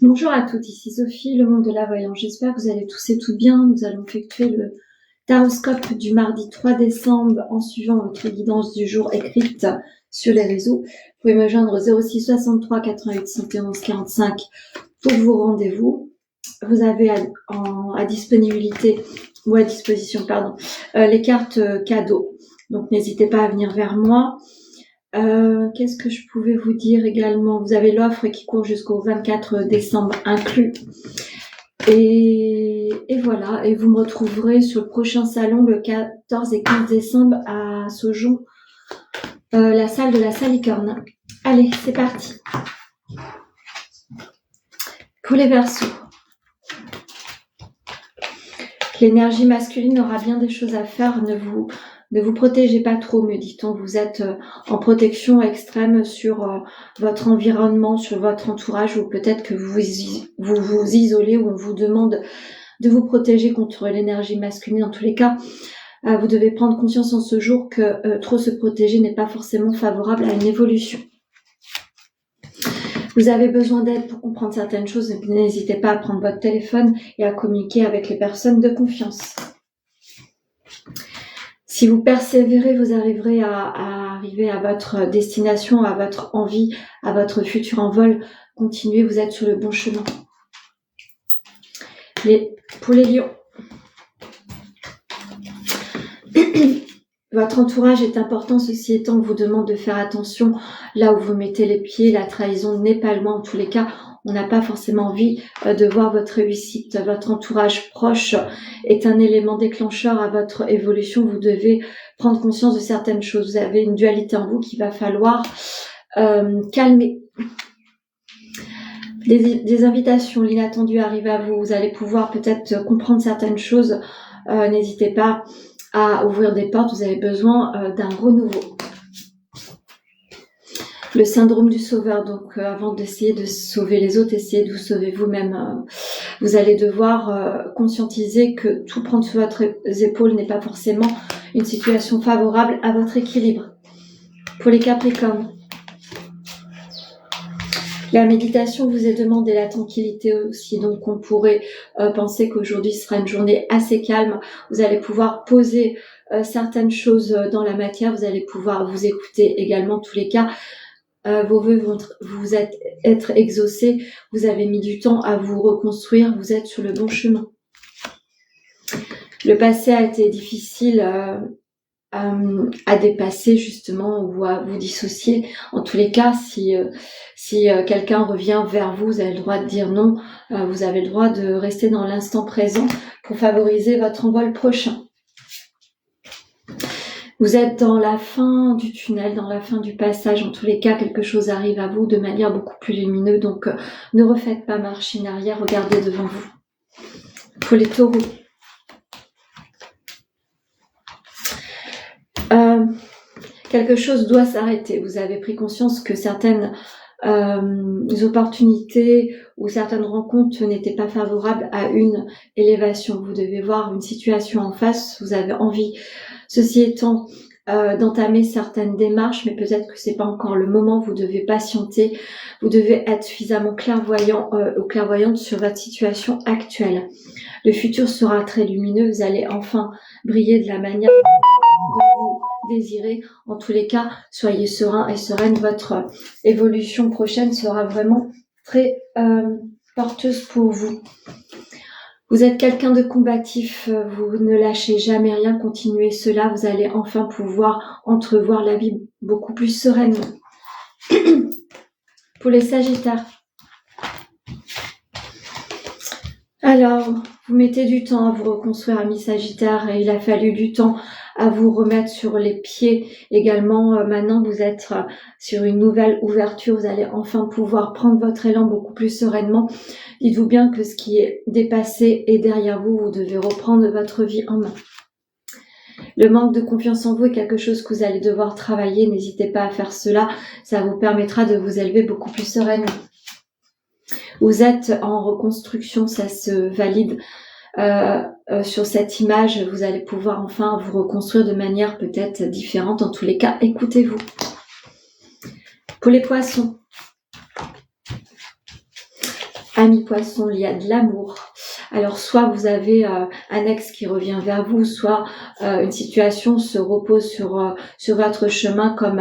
Bonjour à toutes, ici Sophie, le monde de la voyance. J'espère que vous allez tous et toutes bien. Nous allons effectuer le taroscope du mardi 3 décembre en suivant votre guidance du jour écrite sur les réseaux. Vous pouvez me joindre au 06 63 88 71 45 pour vos rendez-vous. Vous avez à disponibilité ou à disposition, les cartes cadeaux. Donc n'hésitez pas à venir vers moi. Qu'est-ce que je pouvais vous dire également? Vous avez l'offre qui court jusqu'au 24 décembre inclus. Et voilà. Et vous me retrouverez sur le prochain salon le 14 et 15 décembre à Saujon, la salle de la Salicorne. Allez, c'est parti. Pour les Verseaux. L'énergie masculine aura bien des choses à faire. Ne vous protégez pas trop, me dit-on. Vous êtes en protection extrême sur votre environnement, sur votre entourage, ou peut-être que vous vous isolez, ou on vous demande de vous protéger contre l'énergie masculine. En tous les cas, vous devez prendre conscience en ce jour que trop se protéger n'est pas forcément favorable à une évolution. Vous avez besoin d'aide pour comprendre certaines choses. N'hésitez pas à prendre votre téléphone et à communiquer avec les personnes de confiance. Si vous persévérez, vous arriverez à arriver à votre destination, à votre envie, à votre futur envol. Continuez, vous êtes sur le bon chemin. Pour les lions, votre entourage est important, ceci étant, vous demande de faire attention là où vous mettez les pieds. La trahison n'est pas loin. En tous les cas, on n'a pas forcément envie de voir votre réussite. Votre entourage proche est un élément déclencheur à votre évolution. Vous devez prendre conscience de certaines choses. Vous avez une dualité en vous qu'il va falloir calmer. Des invitations, l'inattendu arrive à vous. Vous allez pouvoir peut-être comprendre certaines choses. N'hésitez pas à ouvrir des portes. Vous avez besoin d'un renouveau. Le syndrome du sauveur, donc avant d'essayer de sauver les autres, essayez de vous sauver vous-même. Vous allez devoir conscientiser que tout prendre sur votre épaule n'est pas forcément une situation favorable à votre équilibre. Pour les Capricornes, la méditation vous est demandée, la tranquillité aussi, donc on pourrait penser qu'aujourd'hui sera une journée assez calme. Vous allez pouvoir poser certaines choses dans la matière, vous allez pouvoir vous écouter également, en tous les cas. Vos vœux vont être exaucés, vous avez mis du temps à vous reconstruire, vous êtes sur le bon chemin. Le passé a été difficile à dépasser justement ou à vous dissocier. En tous les cas, si quelqu'un revient vers vous, vous avez le droit de dire non, vous avez le droit de rester dans l'instant présent pour favoriser votre envol prochain. Vous êtes dans la fin du tunnel, dans la fin du passage. En tous les cas, quelque chose arrive à vous de manière beaucoup plus lumineuse. Donc, ne refaites pas marche en arrière, regardez devant vous. Pour les taureaux. Quelque chose doit s'arrêter. Vous avez pris conscience que certaines opportunités ou certaines rencontres n'étaient pas favorables à une élévation. Vous devez voir une situation en face. Vous avez envie, ceci étant, d'entamer certaines démarches, mais peut-être que c'est pas encore le moment. Vous devez patienter. Vous devez être suffisamment clairvoyant ou clairvoyante sur votre situation actuelle. Le futur sera très lumineux. Vous allez enfin briller de la manière dont vous désirez. En tous les cas, soyez serein et sereine. Votre évolution prochaine sera vraiment très porteuse pour vous. Vous êtes quelqu'un de combatif, vous ne lâchez jamais rien, continuez cela, vous allez enfin pouvoir entrevoir la vie beaucoup plus sereinement. Pour les Sagittaires. Alors, vous mettez du temps à vous reconstruire, amis Sagittaires, et il a fallu du temps à vous remettre sur les pieds également. Maintenant, vous êtes sur une nouvelle ouverture, vous allez enfin pouvoir prendre votre élan beaucoup plus sereinement. Dites-vous bien que ce qui est dépassé est derrière vous, vous devez reprendre votre vie en main. Le manque de confiance en vous est quelque chose que vous allez devoir travailler, n'hésitez pas à faire cela, ça vous permettra de vous élever beaucoup plus sereinement. Vous êtes en reconstruction, ça se valide. Sur cette image, vous allez pouvoir enfin vous reconstruire de manière peut-être différente. En tous les cas, écoutez-vous. Pour les poissons, Amis poissons, il y a de l'amour. Alors soit vous avez un ex qui revient vers vous, soit une situation se repose sur votre chemin comme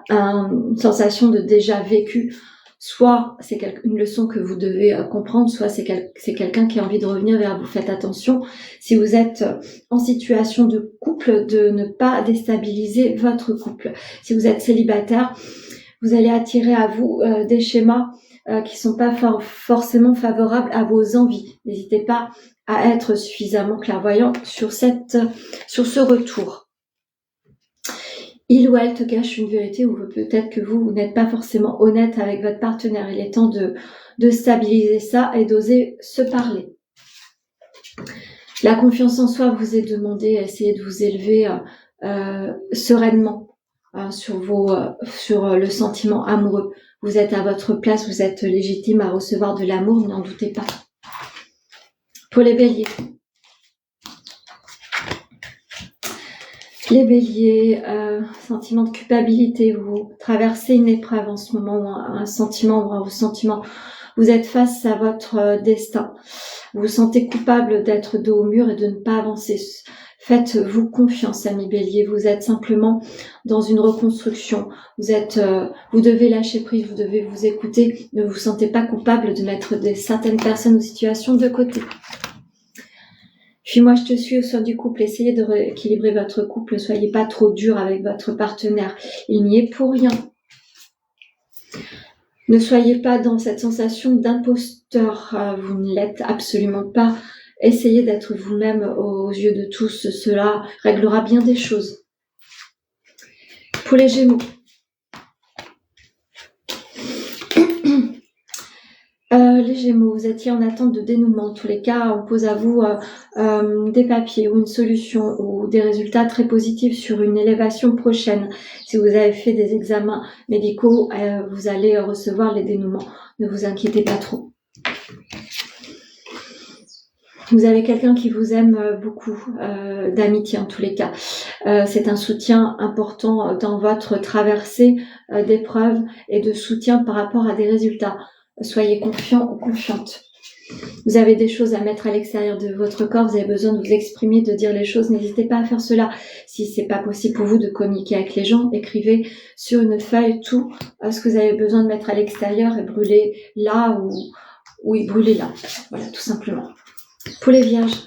une sensation de déjà vécu. Soit c'est une leçon que vous devez comprendre, soit c'est quelqu'un qui a envie de revenir vers vous. Faites attention, si vous êtes en situation de couple, de ne pas déstabiliser votre couple. Si vous êtes célibataire, vous allez attirer à vous des schémas qui sont pas forcément favorables à vos envies. N'hésitez pas à être suffisamment clairvoyant sur ce retour. Il ou elle te cache une vérité ou peut-être que vous n'êtes pas forcément honnête avec votre partenaire. Il est temps de stabiliser ça et d'oser se parler. La confiance en soi vous est demandée, essayez de vous élever sereinement sur le sentiment amoureux. Vous êtes à votre place, vous êtes légitime à recevoir de l'amour, n'en doutez pas. Pour les béliers. Les béliers, sentiment de culpabilité, vous traversez une épreuve en ce moment, ou un sentiment ou un ressentiment. Vous êtes face à votre destin. Vous vous sentez coupable d'être dos au mur et de ne pas avancer. Faites-vous confiance, amis béliers. Vous êtes simplement dans une reconstruction. Vous devez lâcher prise, vous devez vous écouter. Ne vous sentez pas coupable de mettre certaines personnes ou situations de côté. Puis moi, je te suis au sein du couple. Essayez de rééquilibrer votre couple. Ne soyez pas trop dur avec votre partenaire. Il n'y est pour rien. Ne soyez pas dans cette sensation d'imposteur. Vous ne l'êtes absolument pas. Essayez d'être vous-même aux yeux de tous. Cela réglera bien des choses. Pour les Gémeaux. Les Gémeaux, vous étiez en attente de dénouement. En tous les cas, on pose à vous des papiers ou une solution ou des résultats très positifs sur une élévation prochaine. Si vous avez fait des examens médicaux, vous allez recevoir les dénouements. Ne vous inquiétez pas trop. Vous avez quelqu'un qui vous aime beaucoup, d'amitié en tous les cas. C'est un soutien important dans votre traversée d'épreuves et de soutien par rapport à des résultats. Soyez confiant ou confiante. Vous avez des choses à mettre à l'extérieur de votre corps, vous avez besoin de vous exprimer, de dire les choses, n'hésitez pas à faire cela. Si c'est pas possible pour vous de communiquer avec les gens, écrivez sur une feuille tout ce que vous avez besoin de mettre à l'extérieur et brûlez là ou brûlez là. Voilà, tout simplement. Pour les vierges,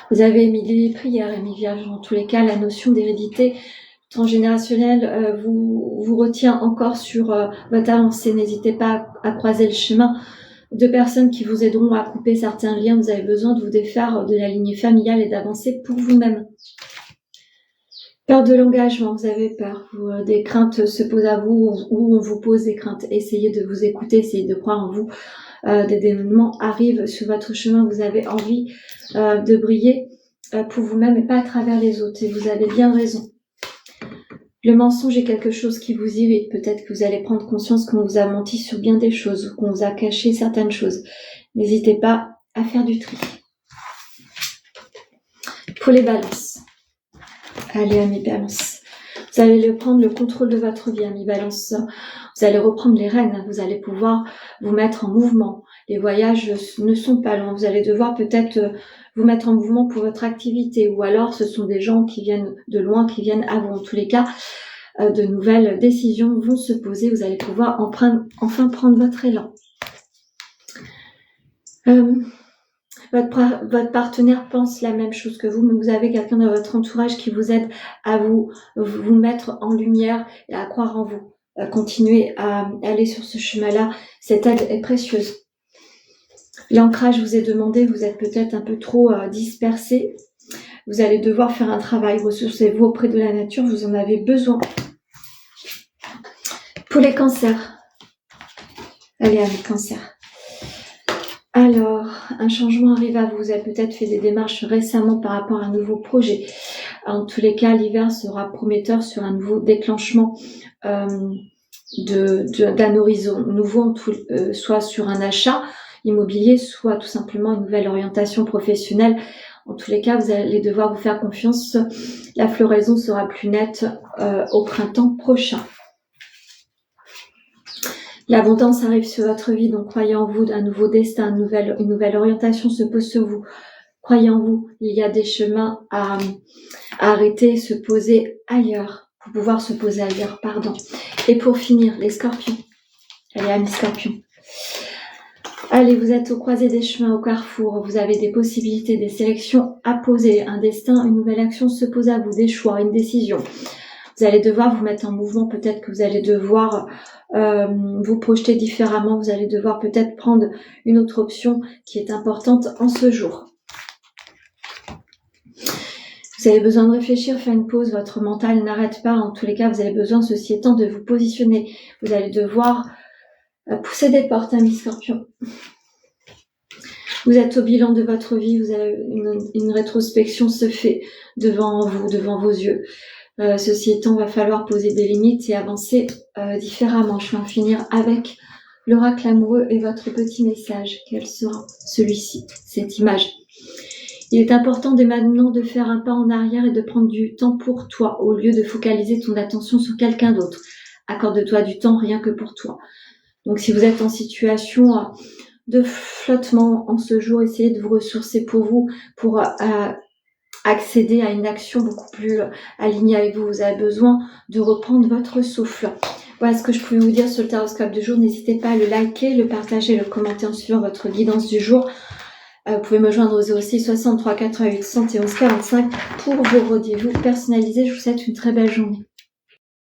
vous avez mis des prières, amis vierges. En tous les cas, la notion d'hérédité transgénérationnelle vous retient encore sur votre avancée. N'hésitez pas à croiser le chemin de personnes qui vous aideront à couper certains liens. Vous avez besoin de vous défaire de la lignée familiale et d'avancer pour vous-même. Peur de l'engagement, vous avez peur. Des craintes se posent à vous ou on vous pose des craintes. Essayez de vous écouter, essayez de croire en vous. Des dénouements arrivent sur votre chemin. Vous avez envie de briller pour vous-même et pas à travers les autres. Et vous avez bien raison. Le mensonge est quelque chose qui vous irrite. Peut-être que vous allez prendre conscience qu'on vous a menti sur bien des choses ou qu'on vous a caché certaines choses. N'hésitez pas à faire du tri. Pour les balances. Allez, amis balances. Vous allez prendre le contrôle de votre vie, amis balance. Vous allez reprendre les rênes. Vous allez pouvoir vous mettre en mouvement. Les voyages ne sont pas loin. Vous allez devoir peut-être vous mettre en mouvement pour votre activité. Ou alors, ce sont des gens qui viennent de loin, qui viennent à vous. En tous les cas, de nouvelles décisions vont se poser. Vous allez pouvoir enfin prendre votre élan. Votre partenaire pense la même chose que vous, mais vous avez quelqu'un dans votre entourage qui vous aide à vous mettre en lumière et à croire en vous. Continuez à aller sur ce chemin-là. Cette aide est précieuse. L'ancrage vous est demandé. Vous êtes peut-être un peu trop dispersé. Vous allez devoir faire un travail. Ressourcez-vous auprès de la nature. Vous en avez besoin. Pour les cancers. Allez, amis cancers. Alors, un changement arrive à vous. Vous avez peut-être fait des démarches récemment par rapport à un nouveau projet. En tous les cas, l'hiver sera prometteur sur un nouveau déclenchement d'un horizon nouveau, soit sur un achat immobilier, soit tout simplement une nouvelle orientation professionnelle. En tous les cas, vous allez devoir vous faire confiance. La floraison sera plus nette au printemps prochain. L'abondance arrive sur votre vie, donc croyez en vous, un nouveau destin, une nouvelle orientation se pose sur vous. Croyez en vous, il y a des chemins à arrêter, se poser ailleurs, pour pouvoir se poser ailleurs, pardon. Et pour finir, les scorpions. Allez, amis scorpions. Allez, vous êtes au croisé des chemins, au carrefour, vous avez des possibilités, des sélections à poser, un destin, une nouvelle action se pose à vous, des choix, une décision. Vous allez devoir vous mettre en mouvement, peut-être que vous allez devoir vous projeter différemment, vous allez devoir peut-être prendre une autre option qui est importante en ce jour. Vous avez besoin de réfléchir, faire une pause, votre mental n'arrête pas, en tous les cas vous avez besoin, ceci étant, de vous positionner. Vous allez devoir pousser des portes, amis scorpions. Vous êtes au bilan de votre vie, vous avez une rétrospection se fait devant vous, devant vos yeux. Ceci étant, il va falloir poser des limites et avancer différemment. Je vais en finir avec l'oracle amoureux et votre petit message. Quel sera celui-ci, cette image? Il est important dès maintenant de faire un pas en arrière et de prendre du temps pour toi au lieu de focaliser ton attention sur quelqu'un d'autre. Accorde-toi du temps rien que pour toi. Donc si vous êtes en situation de flottement en ce jour, essayez de vous ressourcer pour vous, pour accéder à une action beaucoup plus alignée avec vous. Vous avez besoin de reprendre votre souffle. Voilà ce que je pouvais vous dire sur le taroscope du jour. N'hésitez pas à le liker, le partager, le commenter en suivant votre guidance du jour. Vous pouvez me joindre au 06 63 88 71 45 pour vos rendez-vous personnalisés. Je vous souhaite une très belle journée.